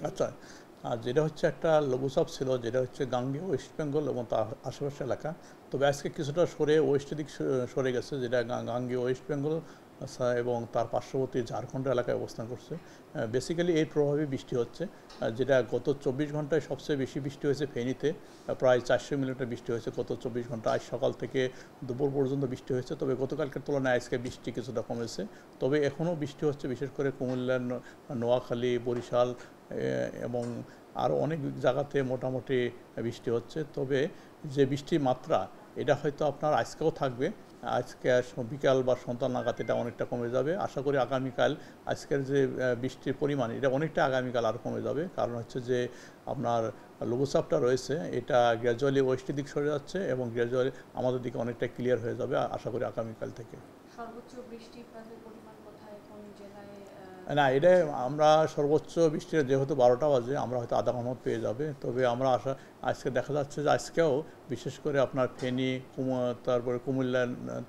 আচ্ছা, আর যেটা হচ্ছে একটা লঘুচাপ ছিল, যেটা হচ্ছে গাঙ্গেয় ওয়েস্ট বেঙ্গল এবং তার আশেপাশের এলাকা। তবে আজকে কিছুটা সরে ওয়েস্টের দিক সরে গেছে, যেটা গাঙ্গেয় ওয়েস্ট বেঙ্গল এবং তার পার্শ্ববর্তী ঝাড়খণ্ড এলাকায় অবস্থান করছে। বেসিক্যালি এর প্রভাবে বৃষ্টি হচ্ছে, যেটা গত 24 ঘন্টায় সবচেয়ে বেশি বৃষ্টি হয়েছে ফেনীতে। প্রায় 400 মিলিমিটার বৃষ্টি হয়েছে গত 24 ঘন্টা। আজ সকাল থেকে দুপুর পর্যন্ত বৃষ্টি হয়েছে, তবে গতকালকের তুলনায় আজকে বৃষ্টি কিছুটা কমেছে। তবে এখনও বৃষ্টি হচ্ছে, বিশেষ করে কুমিল্লা, নোয়াখালী, বরিশাল এবং আরও অনেক জায়গাতে মোটামুটি বৃষ্টি হচ্ছে। তবে যে বৃষ্টির মাত্রা, এটা হয়তো আপনার আজকেও থাকবে। আজকে বিকাল বা সন্ধ্যা নাগাদ এটা অনেকটা কমে যাবে। আশা করি আগামীকাল আজকের যে বৃষ্টির পরিমাণ, এটা অনেকটা আগামীকাল আরও কমে যাবে। কারণ হচ্ছে যে আপনার লঘুচাপটা রয়েছে, এটা গ্র্যাজুয়ালি ওয়েস্টের দিক সরে যাচ্ছে এবং গ্র্যাজুয়ালি আমাদের দিকে অনেকটা ক্লিয়ার হয়ে যাবে আশা করি আগামীকাল থেকে। সর্বোচ্চ বৃষ্টিপাতের পরিমাণ কোথায় কোন জেলায়? না, এটা আমরা সর্বোচ্চ বৃষ্টির যেহেতু 12টা বাজে, আমরা হয়তো আধা ঘন্টা পেয়ে যাবে। তবে আমরা আজকে দেখা যাচ্ছে যে আজকেও বিশেষ করে আপনার ফেনী, তারপরে কুমিল্লা,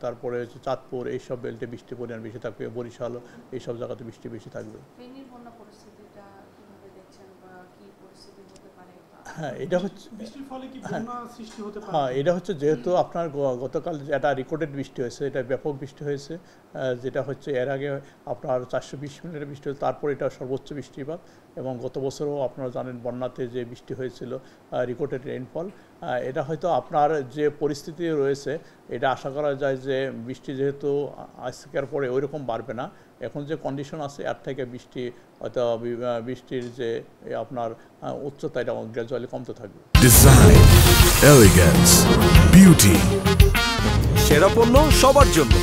তারপরে হচ্ছে চাঁদপুর, এইসব বেল্টে বৃষ্টির পরিমাণ বেশি থাকবে। বরিশাল, এইসব জায়গাতে বৃষ্টি বেশি থাকবে। ফেনীর বন্যা পরিস্থিতিটা কিভাবে দেখছেন বা কি পরিস্থিতি হতে পারে বা হ্যাঁ, এটা হচ্ছে বৃষ্টির ফলে কি হ্যাঁ বন্যা সৃষ্টি হতে পারে? হ্যাঁ, এটা হচ্ছে যেহেতু আপনার গতকাল একটা রেকর্ডেড বৃষ্টি হয়েছে, এটা ব্যাপক বৃষ্টি হয়েছে। যেটা হচ্ছে এর আগে আপনার 420 মিলিমিটার বৃষ্টি হয়েছে, তারপর এটা সর্বোচ্চ বৃষ্টিপাত। এবং গত বছরও আপনারা জানেন বন্যাতে যে বৃষ্টি হয়েছিল, রেকর্ডেড রেইনফল। এটা হয়তো আপনার যে পরিস্থিতি রয়েছে, এটা আশা করা যায় যে বৃষ্টি যেহেতু আজকের পরে ওই রকম বাড়বে না। এখন যে কন্ডিশন আছে, এর থেকে বৃষ্টি হয়তো বৃষ্টির যে আপনার উচ্চতা, এটা গ্র্যাজুয়ালি কমতে থাকবে। ডিজাইন, এলিগেন্স, বিউটি, সেরা পণ্য সবার জন্য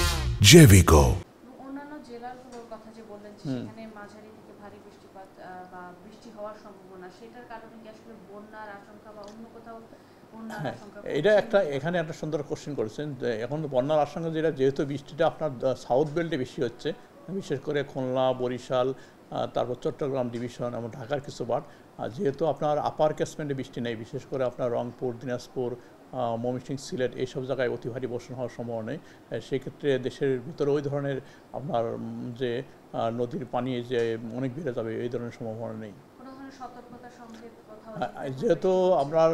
জেভিকো। অন্যান্য জেলাগুলোর কথা যে বললেন যে সেখানে মাঝারি থেকে ভারী বৃষ্টিপাত বা বৃষ্টি হওয়ার সম্ভাবনা, সেটার কারণে কি আসলে বন্যার আশঙ্কা বা অন্য কোথাও বন্যার হ্যাঁ, আশঙ্কা এটা করছেন? এখানে একটা সুন্দর কোশ্চেন করেছেন যে এখন বন্যার আশঙ্কা, যেহেতু বৃষ্টিটা আপনার সাউথ বেল্টে বেশি হচ্ছে, বিশেষ করে খুলনা, বরিশাল, তারপর চট্টগ্রাম ডিভিশন এবং ঢাকার কিছু পার্ট। আর যেহেতু আপনার আপার ক্যাচমেন্টে বৃষ্টি নেই, বিশেষ করে আপনার রংপুর, দিনাজপুর, ময়মনসিংহ, সিলেট, এইসব জায়গায় অতি ভারী বর্ষণ হওয়ার সম্ভাবনা নেই। সেক্ষেত্রে দেশের ভিতরে ওই ধরনের আপনার যে নদীর পানি যে অনেক বেড়ে যাবে, এই ধরনের সম্ভাবনা নেই। কোনো ধরনের সতর্কতা সংকেত কোথাও যেহেতু আপনার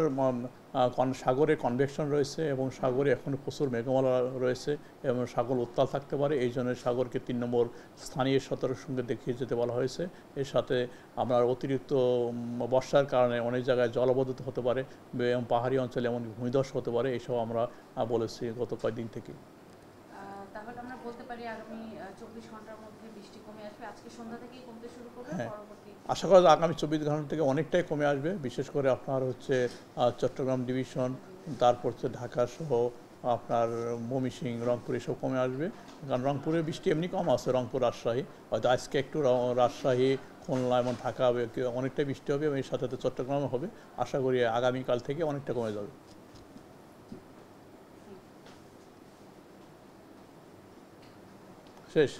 সাগরে কনভেকশন রয়েছে এবং সাগরে এখন প্রচুর মেঘমালা রয়েছে এবং সাগর উত্তাল থাকতে পারে, এই জন্য সাগরকে 3 নম্বর স্থানীয় সতর্ক সঙ্গে দেখিয়ে যেতে বলা হয়েছে। এর সাথে আপনার অতিরিক্ত বর্ষার কারণে অনেক জায়গায় জলাবদ্ধতা হতে পারে এবং পাহাড়ি অঞ্চলে এমন ভূমিধস হতে পারে, এইসব আমরা বলেছি গত কয়েকদিন থেকে। তাহলে আমরা বলতে পারি আগামী 24 ঘন্টার মধ্যে বৃষ্টি কমে আসবে, আজকে সন্ধ্যা থেকেই কমতে শুরু করবে, হ্যাঁ, পরবর্তী আশা করা যায় আগামী 24 ঘন্টা থেকে অনেকটাই কমে আসবে। বিশেষ করে আপনার হচ্ছে চট্টগ্রাম ডিভিশন, তারপর হচ্ছে ঢাকা সহ আপনার ময়মনসিংহ, রংপুর, এসব কমে আসবে। কারণ রংপুরে বৃষ্টি এমনি কম আছে, রংপুর, রাজশাহী। হয়তো আজকে একটু রাজশাহী, খুলনা এবং ঢাকা অনেকটাই বৃষ্টি হবে এবং এর সাথে সাথে চট্টগ্রামও হবে। আশা করি আগামীকাল থেকে অনেকটা কমে যাবে। শেষ।